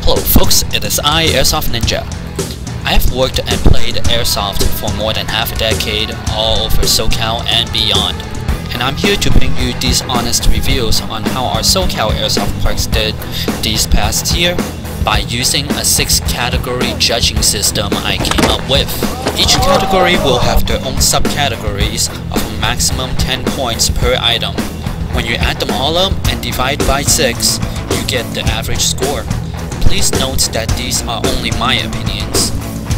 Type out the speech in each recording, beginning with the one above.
Hello folks, it is I, Airsoft Ninja. I have worked and played Airsoft for more than half a decade all over SoCal and beyond. And I'm here to bring you these honest reviews on how our SoCal Airsoft parks did these past year by using a 6-category judging system I came up with. Each category will have their own subcategories of a maximum 10 points per item. When you add them all up and divide by 6, you get the average score. Please note that these are only my opinions.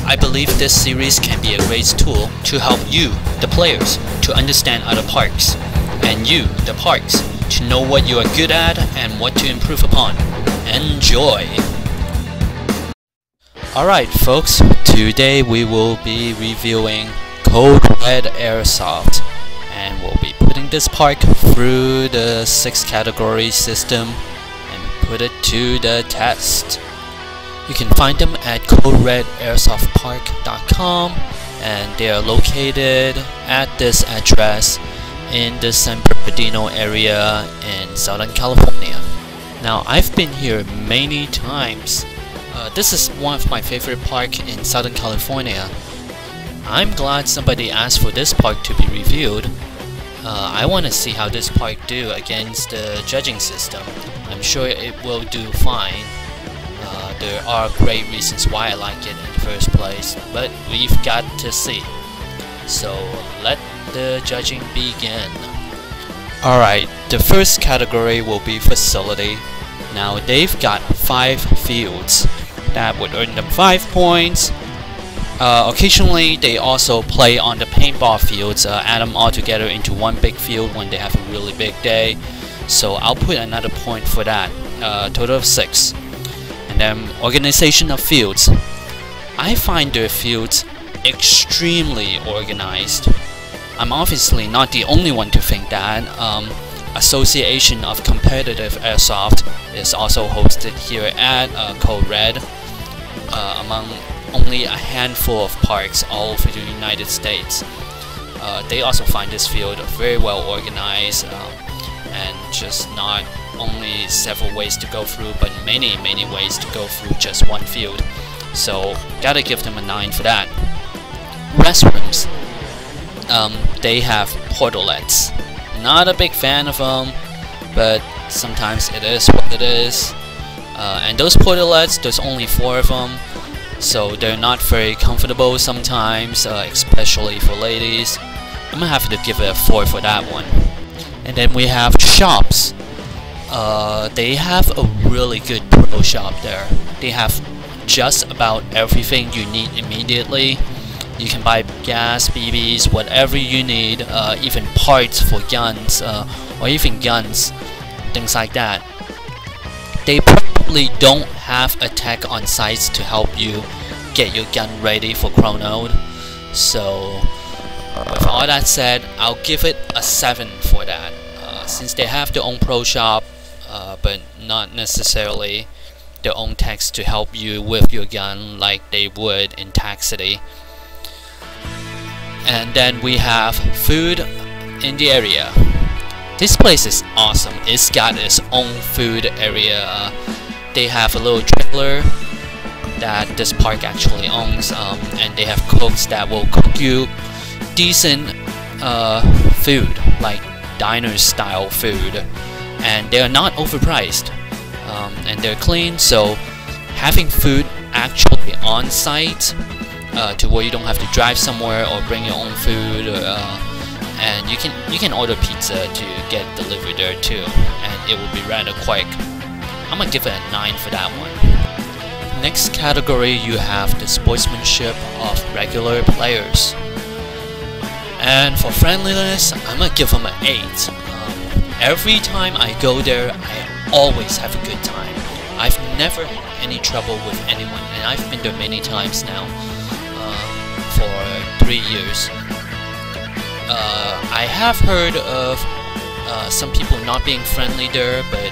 I believe this series can be a great tool to help you, the players, to understand other parks, and you, the parks, to know what you are good at and what to improve upon. Enjoy! Alright folks, today we will be reviewing CodeRed Airsoft, and we'll be putting this park through the 6-category system and put it to the test. You can find them at CodeRedAirsoftPark.com, and they are located at this address in the San Bernardino area in Southern California. Now, I've been here many times. This is one of my favorite parks in Southern California. I'm glad somebody asked for this park to be reviewed. I want to see how this park do against the judging system. I'm sure it will do fine. There are great reasons why I like it in the first place, but we've got to see. So let the judging begin. Alright, the first category will be facility. Now they've got 5 fields that would earn them 5 points. Occasionally they also play on the paintball fields, add them all together into one big field when they have a really big day. So I'll put another point for that, total of 6. And then organization of fields. I find their fields extremely organized. I'm obviously not the only one to think that. Association of Competitive Airsoft is also hosted here at CodeRed, among only a handful of parks all over the United States. They also find this field very well organized, and just not only several ways to go through, but many ways to go through just one field. So gotta give them a 9 for that. Restrooms. They have portalets. Not a big fan of them, but sometimes it is what it is. And those portalets, there's only 4 of them, so they're not very comfortable sometimes, especially for ladies. I'm gonna have to give it a 4 for that one. And then we have shops. They have a really good pro shop there. They have just about everything you need immediately. You can buy gas, BBs, whatever you need, even parts for guns, or even guns, things like that. They probably don't have a tech on site to help you get your gun ready for chrono. So with all that said, I'll give it a 7 for that, since they have their own pro shop, but not necessarily their own techs to help you with your gun like they would in Tax City. And then we have food in the area. This place is awesome. It's got its own food area. They have a little trailer that this park actually owns, and they have cooks that will cook you decent food, like diner style food, and they're not overpriced, and they're clean. So having food actually on site, to where you don't have to drive somewhere or bring your own food, and you can order pizza to get delivered there too, and it will be rather quick. I'm gonna give it a 9 for that one. Next category, you have the sportsmanship of regular players, and for friendliness, I'm gonna give them an 8. Every time I go there, I always have a good time. I've never had any trouble with anyone, and I've been there many times now. For 3 years. I have heard of some people not being friendly there, but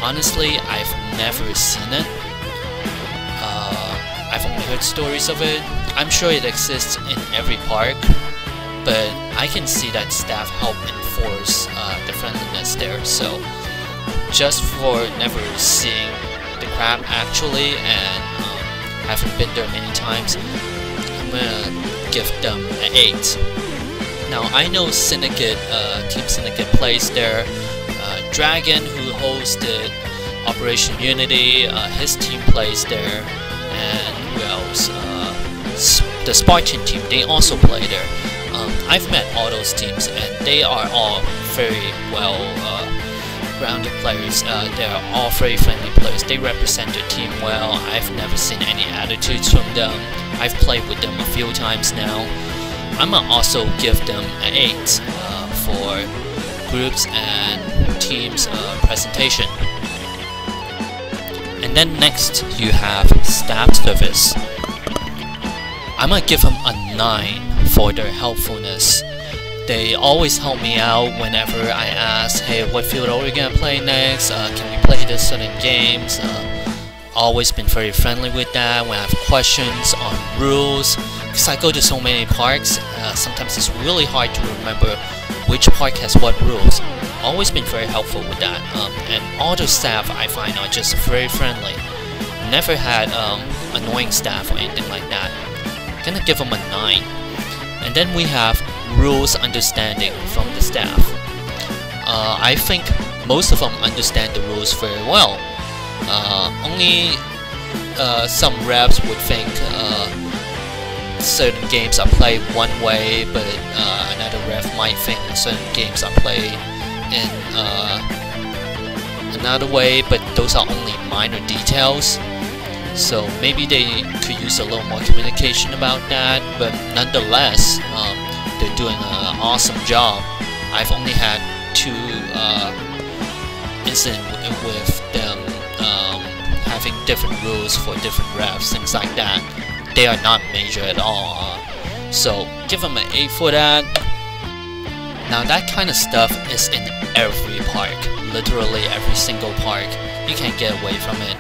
honestly, I've never seen it. I've only heard stories of it. I'm sure it exists in every park, but I can see that staff help enforce the friendliness there. So just for never seeing the crab actually and having been there many times, I'm gonna give them an 8. Now I know Syndicate, Team Syndicate plays there. Dragon, who hosted Operation Unity, his team plays there, and who else? The Spartan team, they also play there. I've met all those teams, and they are all very well grounded players. They are all very friendly players. They represent their team well. I've never seen any attitudes from them. I've played with them a few times now. I'm gonna also give them an 8 for groups and teams presentation. And then next you have staff service. I'm gonna give them a 9 for their helpfulness. They always help me out whenever I ask, hey, what field are we gonna play next? Can we play this certain games? Always been very friendly with that. When I have questions on rules, because I go to so many parks, sometimes it's really hard to remember which park has what rules. Always been very helpful with that. And all the staff I find are just very friendly. Never had annoying staff or anything like that. Gonna give them a 9. And then we have rules understanding from the staff. I think most of them understand the rules very well. Only some reps would think certain games are played one way, but another ref might think certain games are played in another way, but those are only minor details. So maybe they could use a little more communication about that, but nonetheless, they're doing an awesome job. I've only had 2 incidents with them having different rules for different refs, things like that. They are not major at all, so give them an 8 for that. Now that kind of stuff is in every park, literally every single park. You can't get away from it.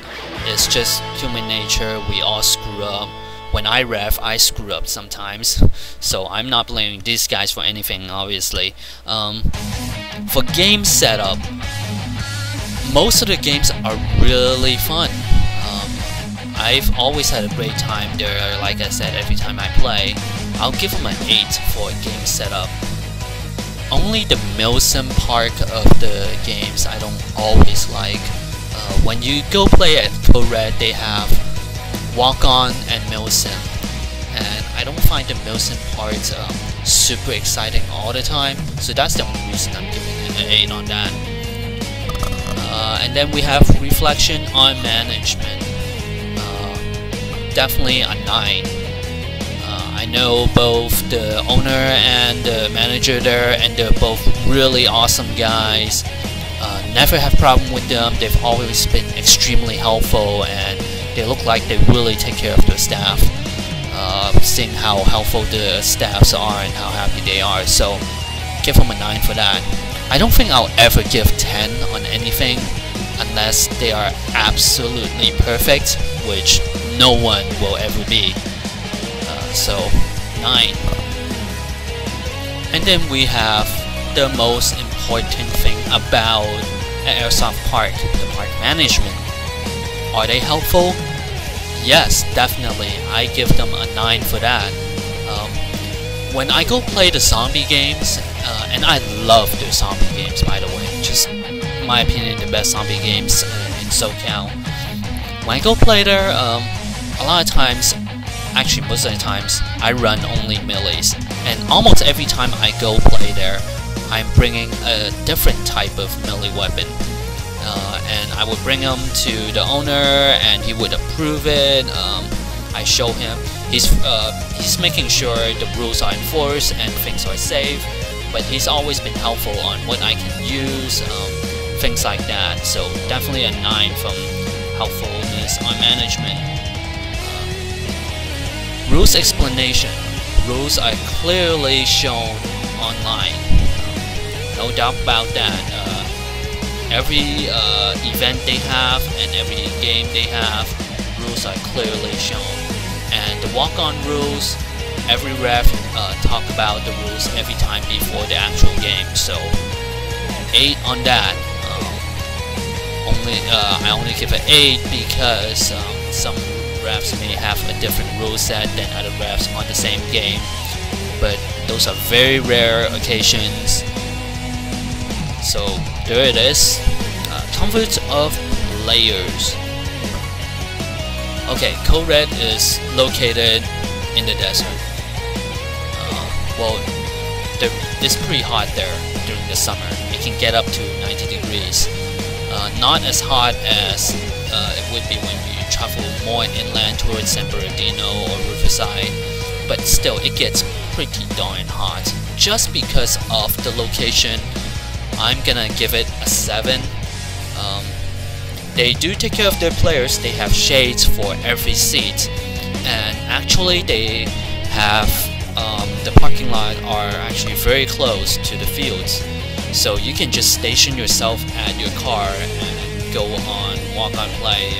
It's just human nature. We all screw up. When I ref, I screw up sometimes, so I'm not blaming these guys for anything, obviously. For game setup, most of the games are really fun. I've always had a great time there. Like I said, every time I play, I'll give them an 8 for game setup. Only the Milsim part of the games I don't always like. When you go play at CodeRed, they have Walk-On and Milsim, and I don't find the Milsim parts super exciting all the time, so that's the only reason I'm giving it an 8 on that. And then we have Reflection on Management. Definitely a 9. I know both the owner and the manager there, and they're both really awesome guys. Never have problem with them. They've always been extremely helpful, and they look like they really take care of their staff. Seeing how helpful the staffs are and how happy they are, so give them a 9 for that. I don't think I'll ever give 10 on anything unless they are absolutely perfect, which no one will ever be. So 9. And then we have the most important thing about an airsoft park, the park management. Are they helpful? Yes, definitely. I give them a 9 for that. When I go play the zombie games, and I love the zombie games, by the way, just in my opinion, the best zombie games in SoCal. When I go play there, a lot of times, actually most of the times, I run only melees, and almost every time I go play there, I'm bringing a different type of melee weapon. And I would bring them to the owner, and he would approve it. I show him. He's making sure the rules are enforced and things are safe, but he's always been helpful on what I can use, things like that. So definitely a 9 from helpfulness on management. Rules explanation. Rules are clearly shown online. No doubt about that. Every event they have and every game they have, rules are clearly shown. And the walk-on rules, every ref talk about the rules every time before the actual game. So 8 on that. I only give it 8 because some refs may have a different rule set than other refs on the same game, but those are very rare occasions. So there it is. Comfort of players. Okay, CodeRed is located in the desert. Well, it's pretty hot there during the summer. It can get up to 90 degrees. Not as hot as it would be when you travel more inland towards San Bernardino or Riverside, but still it gets pretty darn hot. Just because of the location, I'm gonna give it a 7. They do take care of their players. They have shades for every seat, and actually they have the parking lot are actually very close to the fields, so you can just station yourself at your car and go on walk-on play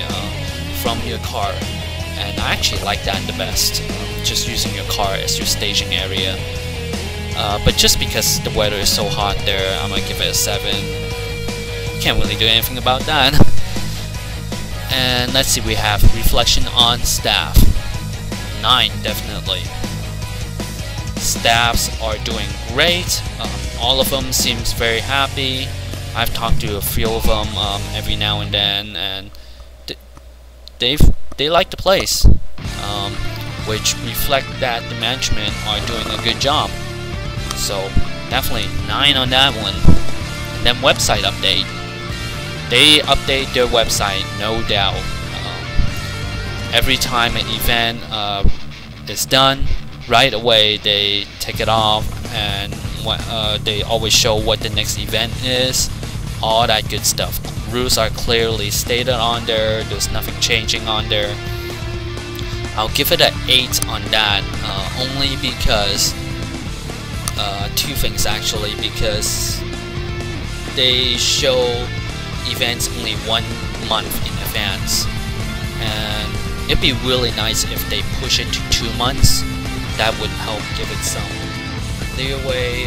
from your car. And I actually like that the best, just using your car as your staging area. But just because the weather is so hot there, I'm gonna give it a 7. Can't really do anything about that. And let's see, we have reflection on staff. 9, definitely. Staffs are doing great. All of them seems very happy. I've talked to a few of them every now and then, and they like the place, which reflect that the management are doing a good job. So definitely 9 on that one. And then website update. They update their website, no doubt. Every time an event is done, right away they take it off, and they always show what the next event is, all that good stuff. Rules are clearly stated on there. There's nothing changing on there. I'll give it an 8 on that, only because 2 things actually, because they show events only 1 month in advance, and it'd be really nice if they push it to 2 months. That would help give it some leeway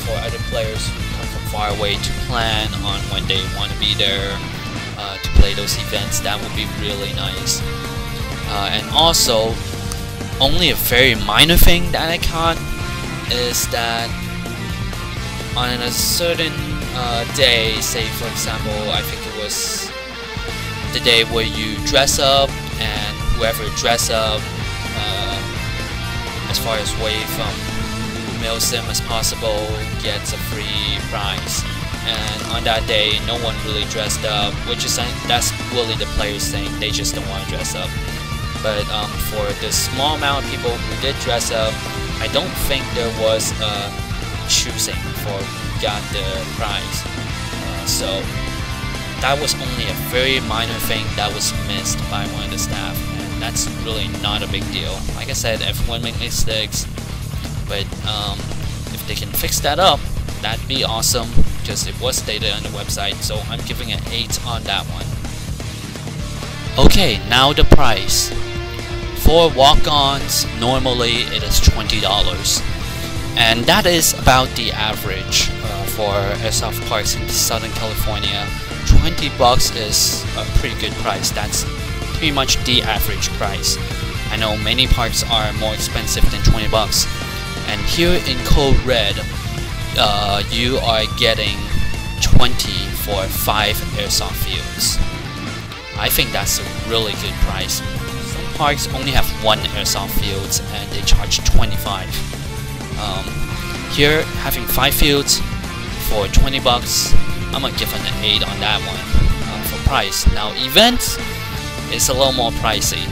for other players who come from far away to plan on when they want to be there to play those events. That would be really nice. And also, only a very minor thing that I caught is that on a certain day, say for example, I think it was the day where you dress up, and whoever dress up as far as away from male sim as possible gets a free prize. And on that day, no one really dressed up, which is that's really the players saying they just don't want to dress up. But for the small amount of people who did dress up, I don't think there was a choosing for who got the prize. So that was only a very minor thing that was missed by one of the staff, and that's really not a big deal. Like I said, everyone makes mistakes, but if they can fix that up, that'd be awesome, because it was stated on the website. So I'm giving it 8 on that one. Okay, now the price. For walk-ons, normally it is $20, and that is about the average for airsoft parks in Southern California. $20 is a pretty good price. That's pretty much the average price. I know many parks are more expensive than $20, and here in CodeRed, you are getting 20 for 5 airsoft fields. I think that's a really good price. Some parks only have 1 airsoft fields and they charge 25. Here, having 5 fields for $20, I'm gonna give it an 8 on that one for price. Now events is a little more pricey.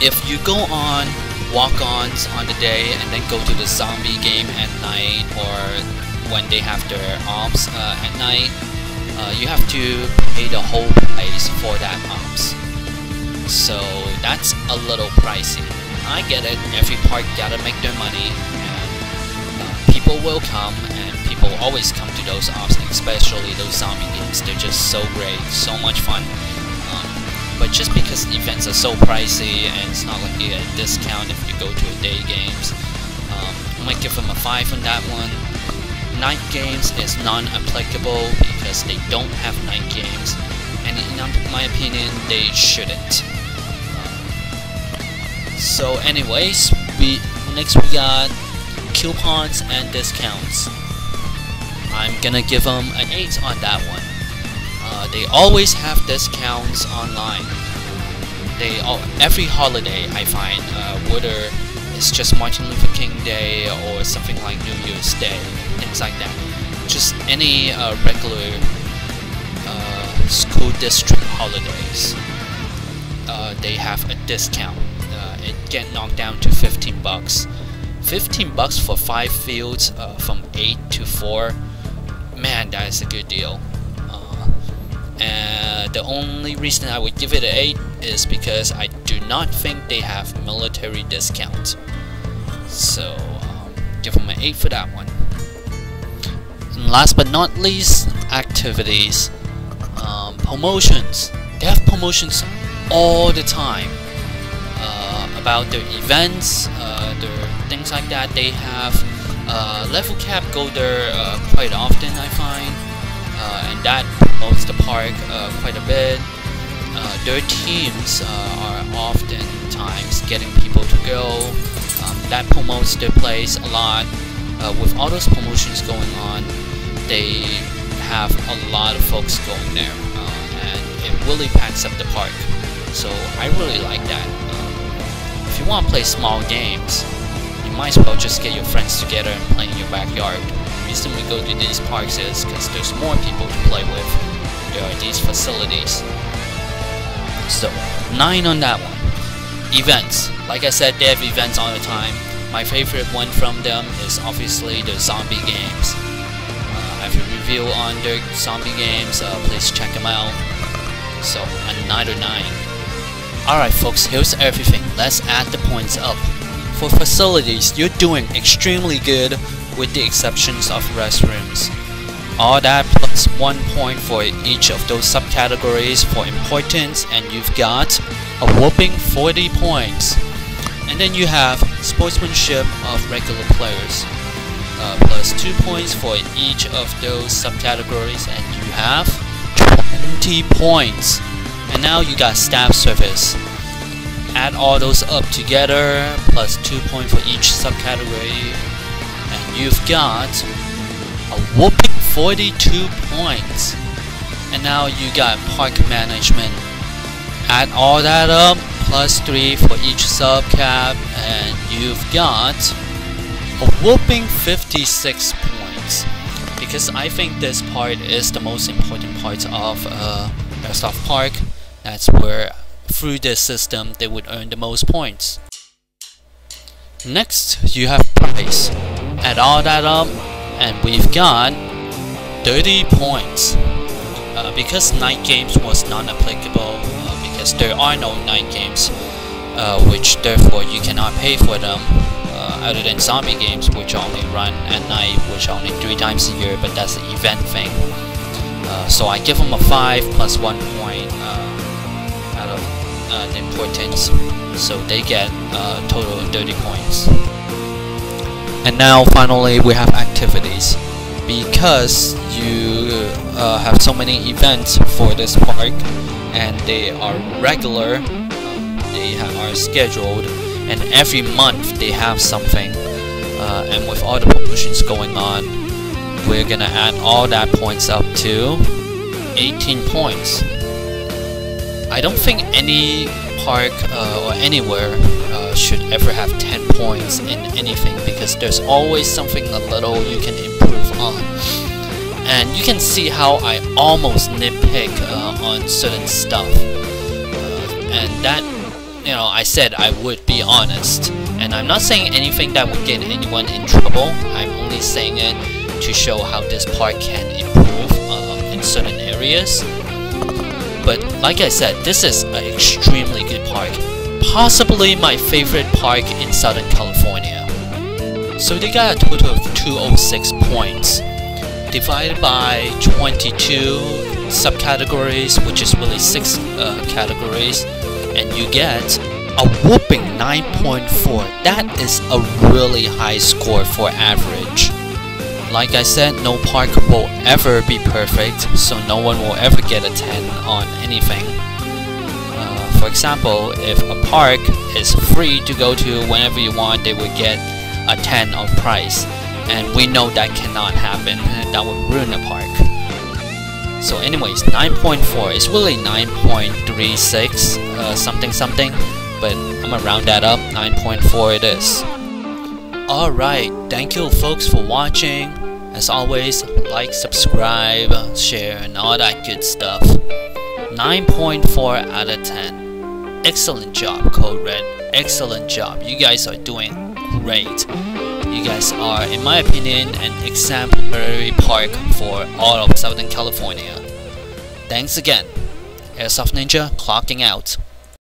If you go on walk-ons on the day and then go to the zombie game at night, or when they have their ops at night, you have to pay the whole price for that ops. So that's a little pricey. I get it, every park gotta make their money, and people will come, and people always come to those ops, especially those zombie games. They're just so great, so much fun. But but just because events are so pricey and it's not like you get a discount if you go to a day games, I might give them a 5 on that one. Night games is non-applicable because they don't have night games, and in my opinion they shouldn't. So anyways, next we got coupons and discounts. I'm gonna give them an 8 on that one. They always have discounts online. Every holiday I find, whether it's just Martin Luther King Day or something like New Year's Day, things like that. Just any regular school district holidays, they have a discount. It get knocked down to 15 bucks. 15 bucks for 5 fields from 8 to 4. Man, that is a good deal. And the only reason I would give it an 8 is because I do not think they have military discounts. So give them an 8 for that one. And last but not least, activities. Promotions. They have promotions all the time about their events, their things like that. They have level cap go there quite often, I find, and that promotes the park quite a bit. Their teams are oftentimes getting people to go. That promotes their place a lot. With all those promotions going on, they have a lot of folks going there, and it really packs up the park. So I really like that. If you want to play small games, you might as well just get your friends together and play in your backyard. The reason we go to these parks is because there's more people to play with. There are these facilities. So 9 on that one. Events. Like I said, they have events all the time. My favorite one from them is obviously the zombie games. I have a review on their zombie games, please check them out. So a 9 or 9. Alright folks, here's everything. Let's add the points up. For facilities, you're doing extremely good with the exceptions of restrooms. All that plus 1 point for each of those subcategories for importance, and you've got a whopping 40 points. And then you have sportsmanship of regular players, plus 2 points for each of those subcategories, and you have 20 points. And now you got staff service. Add all those up together, plus 2 points for each subcategory, and you've got a whopping 42 points. And now you got park management. Add all that up, plus 3 for each subcap, and you've got a whopping 56 points. Because I think this part is the most important part of Airsoft Park. That's where through this system they would earn the most points. Next you have price. Add all that up and we've got 30 points. Because night games was non-applicable, because there are no night games, which therefore you cannot pay for them, other than zombie games which only run at night, which only 3 times a year, but that's an event thing. So I give them a 5 plus 1 point out of the importance, so they get a total of 30 points. And now finally we have activities. Because you have so many events for this park and they are regular, they are scheduled, and every month they have something, and with all the promotions going on, we're gonna add all that points up to 18 points. I don't think any park or anywhere should ever have 10 points in anything, because there's always something a little you can improve on. And you can see how I almost nitpick on certain stuff, and that, you know, I said I would be honest, and I'm not saying anything that would get anyone in trouble. I'm only saying it to show how this park can improve in certain areas. But like I said, this is an extremely good park, possibly my favorite park in Southern California. So they got a total of 206 points. divided by 22 subcategories, which is really 6 categories, and you get a whooping 9.4. That is a really high score for average. Like I said, no park will ever be perfect, so no one will ever get a 10 on anything. For example, if a park is free to go to whenever you want, they would get a 10 on price, and we know that cannot happen. That would ruin a park. So anyways, 9.4 is really 9.36 something, but I'm gonna round that up. 9.4 it is. Alright, thank you folks for watching. As always, like, subscribe, share, and all that good stuff. 9.4 out of 10. Excellent job, CodeRed. Excellent job. You guys are doing great. You guys are, in my opinion, an exemplary park for all of Southern California. Thanks again. Airsoft Ninja clocking out.